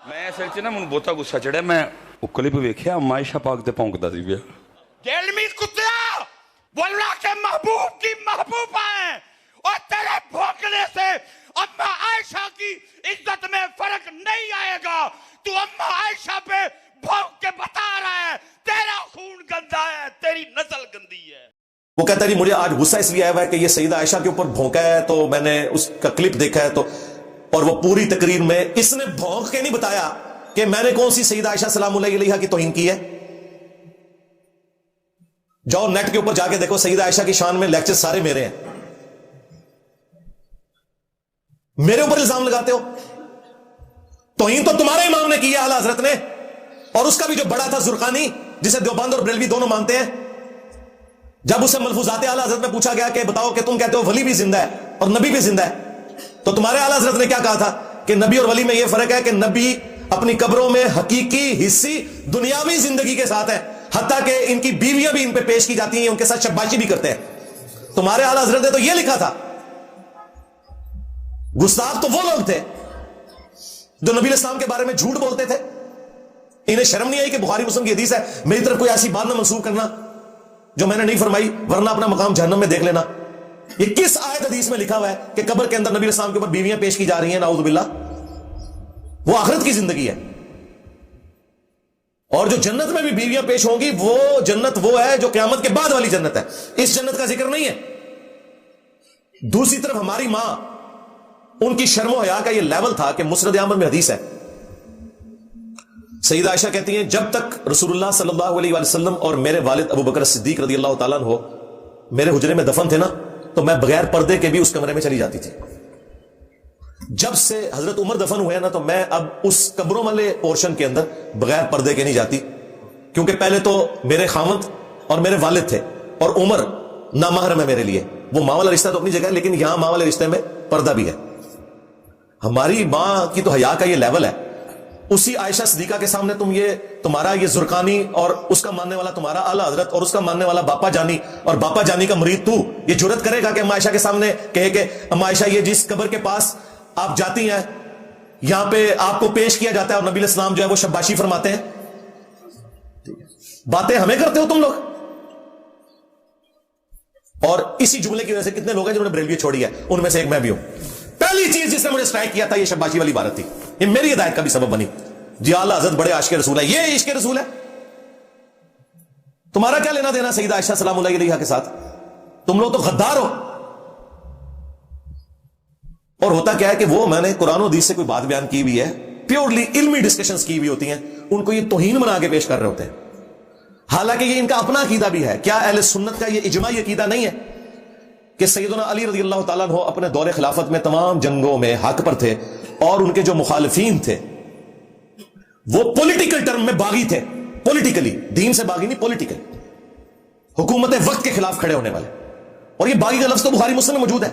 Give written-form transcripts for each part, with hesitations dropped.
میں اصل ਚ ਨਾ ਮੈਨੂੰ ਬਹੁਤਾ ਗੁੱਸਾ ਚੜਿਆ ਮੈਂ ਉਹ ਕਲਿੱਪ ਵੇਖਿਆ ਮਾਇਸ਼ਾ ਪਾਕ ਤੇ ਭੌਂਕਦਾ ਸੀ ਪਿਆ दिल्ली कुत्ता बोला के महबूब की महबूबा है और तेरे भौंकने से अम्मा आयशा की इज्जत में फर्क नहीं आएगा। तू अम्मा आयशा पे भौंक के बता रहा है तेरा खून गंदा है, तेरी नस्ल गंदी है। वो कहता है मुझे आज गुस्सा इसलिए आया हुआ है कि ये सईदा आयशा के ऊपर भौंका है, तो मैंने उसका क्लिप देखा है, तो और वो पूरी तकरीर में इसने भौंक के नहीं बताया कि मैंने कौन सी सईदा आयशा सलामुल्लाह अलैहा की तौहीन की है। जाओ नेट के ऊपर जाके देखो, सईदा आयशा की शान में लेक्चर सारे मेरे हैं। मेरे ऊपर इल्जाम लगाते हो, तौहीन तो तुम्हारे इमाम ने की है आला हजरत ने, और उसका भी जो बड़ा था जुर्कानी जिसे देवबंद और बरेलवी दोनों मानते हैं। जब उसे मलफूजात आला हजरत में पूछा गया कि बताओ कि तुम कहते हो वली भी जिंदा है और नबी भी जिंदा है, तो तुम्हारे आला हजरत ने क्या कहा था कि नबी और वली में यह फर्क है कि नबी अपनी कब्रों में हकीकी हिस्सी दुनियावी जिंदगी के साथ है, हत्ता कि इनकी बीवियां भी इन पे पेश की जाती हैं, उनके साथ शब्बाशी भी करते हैं। तुम्हारे आला हजरत ने तो यह लिखा था। गुस्ताख तो वो लोग थे जो नबी इस्लाम के बारे में झूठ बोलते थे। इन्हें शर्म नहीं आई कि बुखारी मुस्लिम की हदीस है, मेरी तरफ कोई ऐसी बात ना मंसूब करना जो मैंने नहीं फरमाई, वरना अपना मकाम जहन्नम में देख लेना। ये किस आयत हदीस में लिखा हुआ है कि कब्र के अंदर नबी इस्लाम के ऊपर बीवियां पेश की जा रही हैं? नाउज़ु बिल्लाह। वो आखिरत की जिंदगी है, और जो जन्नत में भी बीवियां पेश होंगी वो जन्नत वो है जो क़यामत के बाद वाली जन्नत है, इस जन्नत का जिक्र नहीं है। दूसरी तरफ हमारी मां, उनकी शर्मो हया का ये लेवल था कि मुस्नद अहमद में हदीस है, सईदा आयशा कहती हैं जब तक रसूलुल्लाह सल्लल्लाहु अलैहि वसल्लम और मेरे वालिद अबू बकर सिद्दीक रज़ियल्लाहु ताला अन्हु मेरे हुजरे में दफन थे ना, तो मैं बगैर पर्दे के भी उस कमरे में चली जाती थी। जब से हजरत उमर दफन हुए ना, तो मैं अब उस कब्रों वाले पोर्शन के अंदर बगैर पर्दे के नहीं जाती, क्योंकि पहले तो मेरे खामद और मेरे वालिद थे और उमर नामहरम है मेरे लिए। वो मां वाला रिश्ता तो अपनी जगह है, लेकिन यहां मां वाले रिश्ते में पर्दा भी है। हमारी मां की तो हया का ये लेवल है, उसी आयशा सिद्दीका के सामने तुम्हारा ये जुर्कानी और उसका मानने वाला तुम्हारा आला हजरत और उसका मानने वाला बापा जानी और बापा जानी का मुरीद तू ये जुर्रत करेगा कि अम्मा आयशा के सामने कहे कि अम्मा आयशा ये जिस कब्र के पास आप जाती हैं यहां पे आपको पेश किया जाता है और नबी इस्लाम जो है वो शब्बाशी फरमाते हैं? बातें हमें करते हो तुम लोग। और इसी जुमले की वजह से कितने लोग हैं जिन्होंने बरेलवी छोड़ी है, उनमें से एक मैं भी हूं। पहली चीज जिसने मुझे स्ट्राइक किया था ये शब्बाशी वाली इबारत थी, ये मेरी हिदायत का भी सबब बनी। जी आला हज़रत बड़े आशिक रसूल है, ये इश्क रसूल है। तुम्हारा क्या लेना देना सईदा आयशा सलामुल्लाह अलैहा के साथ? तुम लोग तो गद्दार हो। और होता क्या है कि वो मैंने कुरान और हदीस से कोई बात बयान की हुई है, प्योरली इल्मी डिस्कशंस की हुई होती हैं, उनको ये तौहीन बना के पेश कर रहे होते हैं। हालांकि ये इनका अपना अकीदा भी है। क्या अहले सुन्नत का ये इजमाई अकीदा नहीं है कि सैयदना अली रज़ियल्लाहु ताला अन्हु अपने दौरे खिलाफत में तमाम जंगों में हक पर थे और उनके जो मुखालिफीन थे वो पॉलिटिकल टर्म में बागी थे, पॉलिटिकली, दीन से बागी नहीं, पॉलिटिकल, हुकूमत वक्त के खिलाफ खड़े होने वाले। और ये बागी का लफ्ज तो बुखारी मुस्लिम में मौजूद है।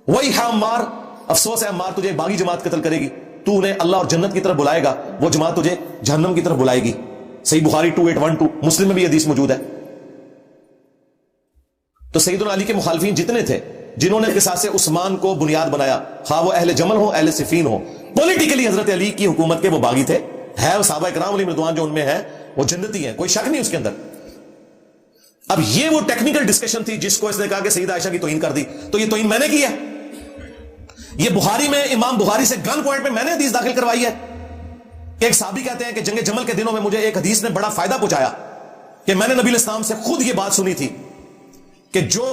वही है अम्मार, अफसोस है अम्मार तुझे बागी जमात कत्ल करेगी, तू उन्हें अल्लाह और जन्नत की तरफ बुलाएगा, वो जमात तुझे जहन्नम की तरफ बुलाएगी। सही बुखारी 2812, मुस्लिम में भी हदीस मौजूद है। तो सैयदना अली के मुखालिफीन जितने थे जिन्होंने किसास से उस्मान को बुनियाद बनाया, खा वो अहले जमल हो अहले सिफीन हो, पॉलिटिकली हजरत अली की हुकूमत के वो बागी थे। है वो साहबा इकराम अलैहिम रिदवान जो उनमें है वो जन्नती हैं, कोई शक नहीं उसके अंदर। अब ये वो टेक्निकल डिस्कशन थी जिसको इसने कहा कि सईदा आयशा की तौहीन कर दी, तो ये तौहीन मैंने की है। ये बुखारी में इमाम बुखारी से गन पॉइंट पे मैंने हदीस दाखिल करवाई है। एक साहबी कहते हैं कि जंग जमल के दिनों में मुझे एक हदीस ने बड़ा फायदा पहुंचाया कि मैंने नबी इस्लाम से खुद ये बात सुनी थी कि जो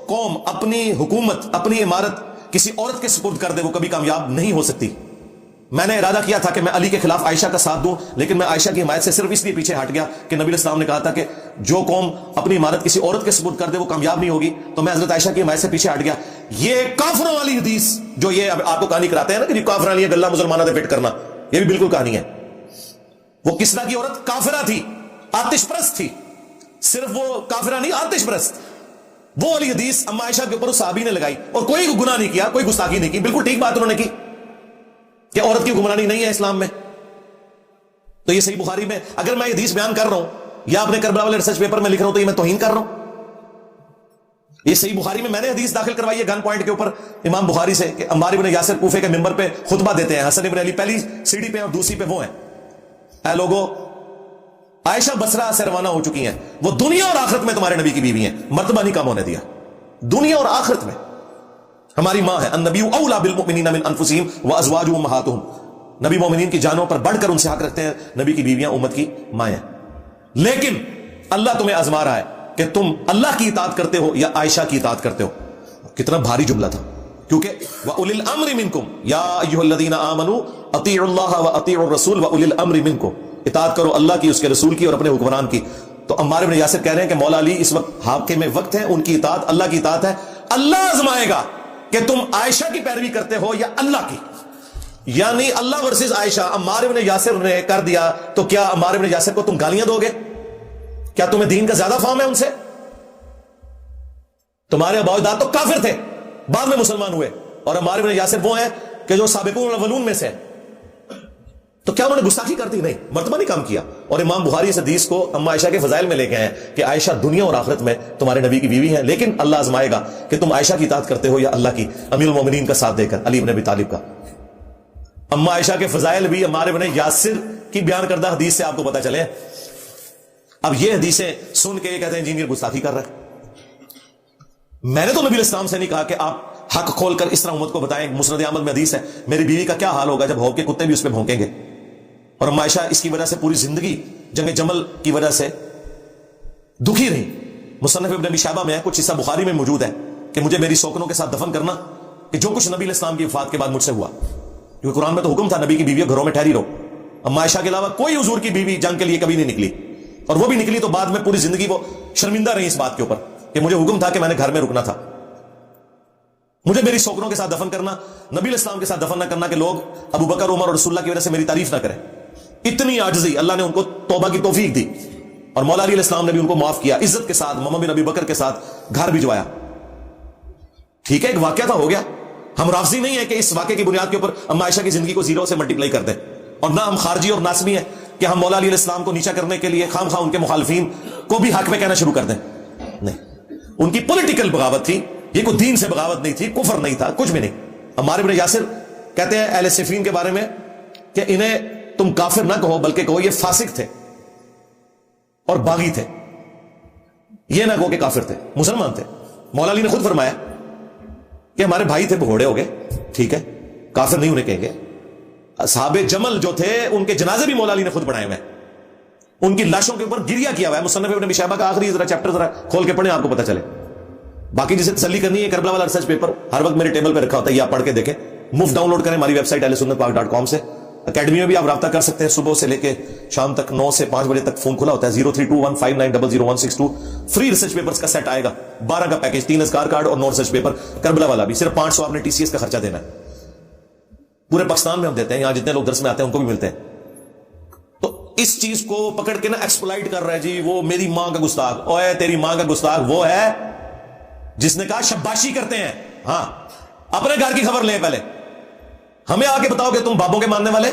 कौम अपनी हुकूमत, अपनी इमारत किसी औरत के सुपुर्द कर दे वो कभी कामयाब नहीं हो सकती। मैंने इरादा किया था कि मैं अली के खिलाफ आयशा का साथ दूं, लेकिन मैं आयशा की हिमायत से सिर्फ इसलिए पीछे हट गया कि नबी इस्लाम ने कहा था कि जो कौम अपनी इमारत किसी औरत के सुपुर्द कर दे वो कामयाब नहीं होगी, तो मैं हजरत आयशा की हिमायत से पीछे हट गया। ये काफरों वाली हदीस जो ये आपको कहानी कराते हैं ना कि काफरा लिए गल्ला मुसलमाना से फिट करना, ये भी बिल्कुल कहानी है। वो किसरा की औरत काफिरा थी, आतिशप्रस्त थी, सिर्फ वो काफिरा नहीं आतिशप्रस्त। वो वाली हदीस अम्मा आयशा के ऊपर उस साहबी ने लगाई और कोई गुनाह नहीं किया, कोई गुस्ताखी नहीं की, बिल्कुल ठीक बात उन्होंने की कि औरत की गुमरानी नहीं है इस्लाम में। तो ये सही बुखारी में अगर मैं ये हदीस बयान कर रहा हूं या अपने करबला वाले रिसर्च पेपर में लिख रहा हूं तो ये मैं तौहीन कर रहा हूं। یہ صحیح بخاری میں نے حدیث داخل کروائی ہے گن پوائنٹ کے اوپر امام بخاری سے کہ عمار ابن یاسر کوفے کے ممبر پہ خطبہ دیتے ہیں، حسن ابن علی پہلی سیڑھی پہ اور دوسری پہ وہ ہیں، اے لوگوں عائشہ بصرہ سے روانہ ہو چکی ہیں، وہ دنیا اور آخرت میں تمہارے نبی کی بیوی ہیں، مرتبہ نہیں کم ہونے دیا، دنیا اور آخرت میں ہماری ماں ہے، النبی اولا بالمؤمنین من انفسہم وازواجہ امہاتہم، نبی مومنین کی جانوں پر بڑھ کر ان سے حق رکھتے ہیں، نبی کی بیویاں امت کی مائیں، لیکن اللہ تمہیں آزما رہا ہے کہ تم اللہ کی اطاعت کرتے ہو یا عائشہ کی اطاعت کرتے ہو. کتنا بھاری جملہ تھا، کیونکہ وَأُولِي الْأَمْرِ مِنْكُمْ يَا أَيُّهَا الَّذِينَ آمَنُوا أَطِيعُوا اللَّهَ وَأَطِيعُوا الرَّسُولَ وَأُولِي الْأَمْرِ مِنْكُمْ، اطاعت کرو اللہ کی، اس کے رسول کی اور اپنے حکمران کی. تو عمار بن یاسر کہہ رہے ہیں کہ مولا علی اس وقت حاکم میں وقت ہے، ان کی اطاعت اللہ کی اطاعت ہے، اللہ آزمائے گا کہ تم عائشہ کی پیروی کرتے ہو یا اللہ کی. یعنی اللہ ورسز عائشہ. عمار بن یاسر نے کر دیا تو کیا عمار بن یاسر کو تم گالیاں دو گے؟ کیا تمہیں دین کا زیادہ فہم ہے ان سے؟ تمہارے ابا اجداد تو کافر تھے، بعد میں مسلمان ہوئے، اور عمار بن یاسر وہ ہیں کہ جو سابقون الاولون میں سے. تو کیا انہوں نے گستاخی کر دی؟ نہیں، مرتبہ نہیں کام کیا. اور امام بخاری اس حدیث کو اما عائشہ کے فضائل میں لے کے آئے ہیں کہ عائشہ دنیا اور آخرت میں تمہارے نبی کی بیوی ہیں، لیکن اللہ آزمائے گا کہ تم عائشہ کی اطاعت کرتے ہو یا اللہ کی، امیر المومنین کا ساتھ دے کر، علی بن ابی طالب کا. اما عائشہ کے فضائل بھی عمار بن یاسر کی بیان کردہ حدیث سے آپ کو پتہ چلے. اب یہ حدیثیں سن کے یہ کہتے ہیں انجینئر گستاخی کر رہا ہے. میں نے تو نبی الاسلام سے نہیں کہا کہ آپ حق کھول کر اس طرح امت کو بتائیں. مسند احمد میں حدیث ہے میری بیوی کا کیا حال ہوگا جب ہو کے کتے بھی اس پہ بھونکیں گے. اور اما عائشہ اس کی وجہ سے پوری زندگی جنگ جمل کی وجہ سے دکھی رہی. مصنف ابن ابی شیبہ میں ہے، کچھ حصہ بخاری میں موجود ہے کہ مجھے میری سوکنوں کے ساتھ دفن کرنا کہ جو کچھ نبی الاسلام کی وفات کے بعد مجھ سے ہوا، کیونکہ قرآن میں تو حکم تھا نبی کی بیویوں گھروں میں ٹھہری رہو. اما عائشہ کے علاوہ کوئی حضور کی بیوی جنگ کے لیے کبھی نہیں نکلی، اور وہ بھی نکلی تو بعد میں پوری زندگی وہ شرمندہ رہی اس بات کے اوپر کہ مجھے حکم تھا کہ میں نے گھر میں رکنا تھا. مجھے میری سوکنوں کے ساتھ دفن کرنا، نبی الاسلام کے ساتھ دفن نہ کرنا کہ لوگ ابو بکر عمر اور رسول اللہ کی وجہ سے میری تعریف نہ کریں. اتنی عاجزی اللہ نے ان کو توبہ کی توفیق دی، اور مولا علی الاسلام نے بھی ان کو معاف کیا عزت کے ساتھ، محمد بن ابی بکر کے ساتھ گھر بھجوایا. ٹھیک ہے، ایک واقعہ تھا، ہو گیا. ہم رافضی نہیں ہے کہ اس واقعے کی بنیاد کے اوپر اما عائشہ کی زندگی کو زیرو سے ملٹیپلائی کر دیں، اور نہ ہم خارجی اور ناسبی ہیں کہ ہم مولا علی الاسلام کو نیچا کرنے کے لیے خام خواہ ان کے مخالفین کو بھی حق میں کہنا شروع کر دیں. نہیں، ان کی پولیٹیکل بغاوت تھی، یہ کوئی دین سے بغاوت نہیں تھی، کفر نہیں تھا، کچھ بھی نہیں. عمار بن یاسر کہتے ہیں اہل صفین کے بارے میں کہ انہیں تم کافر نہ کہو بلکہ کہو یہ فاسق تھے اور باغی تھے، یہ نہ کہو کہ کافر تھے، مسلمان تھے. مولا علی نے خود فرمایا کہ ہمارے بھائی تھے بھگوڑے ہو گئے، ٹھیک ہے، کافر نہیں انہیں کہیں گے. اصحاب جمل جو تھے ان کے جنازے بھی مولا علی نے خود پڑھائے ہوئے ہیں، ان کی لاشوں کے اوپر گریا کیا ہوا ہے. مصنف ابن ابی شیبہ کا آخری ذرا چیپٹر ذرا کھول کے پڑھیں، آپ کو پتہ چلے. باقی جسے تسلی کرنی ہے کربلا والا ریسرچ پیپر ہر وقت میرے ٹیبل پہ رکھا ہوتا ہے، یہ آپ پڑھ کے دیکھیں. مفت ڈاؤن لوڈ کریں ہماری ویب سائٹ ahlsunnatpak.com سے. اکیڈمی میں بھی آپ رابطہ کر سکتے ہیں، صبح سے لے کے شام تک 9 سے 5 بجے تک فون کھلا ہوتا ہے. 032159000162 فری ریسرچ پیپرز کا سیٹ آئے گا، 12 کا پیکج، 3 اذکار کارڈ اور 9 ریسرچ پیپر. کربلا والا بھی صرف 500 آپ نے ٹی سی ایس کا خرچہ دینا ہے. پورے پاکستان میں ہم دیتے ہیں، یہاں جتنے لوگ درس میں آتے ہیں ان کو بھی ملتے ہیں. تو اس چیز کو پکڑ کے نا ایکسپلائٹ کر رہا ہے جی وہ میری ماں کا گستاخ. اوے تیری ماں کا گستاخ وہ ہے جس نے کہا شباشی کرتے ہیں. ہاں، اپنے گھر کی خبر لیں، پہلے ہمیں آ کے بتاؤ کہ تم بابوں کے ماننے والے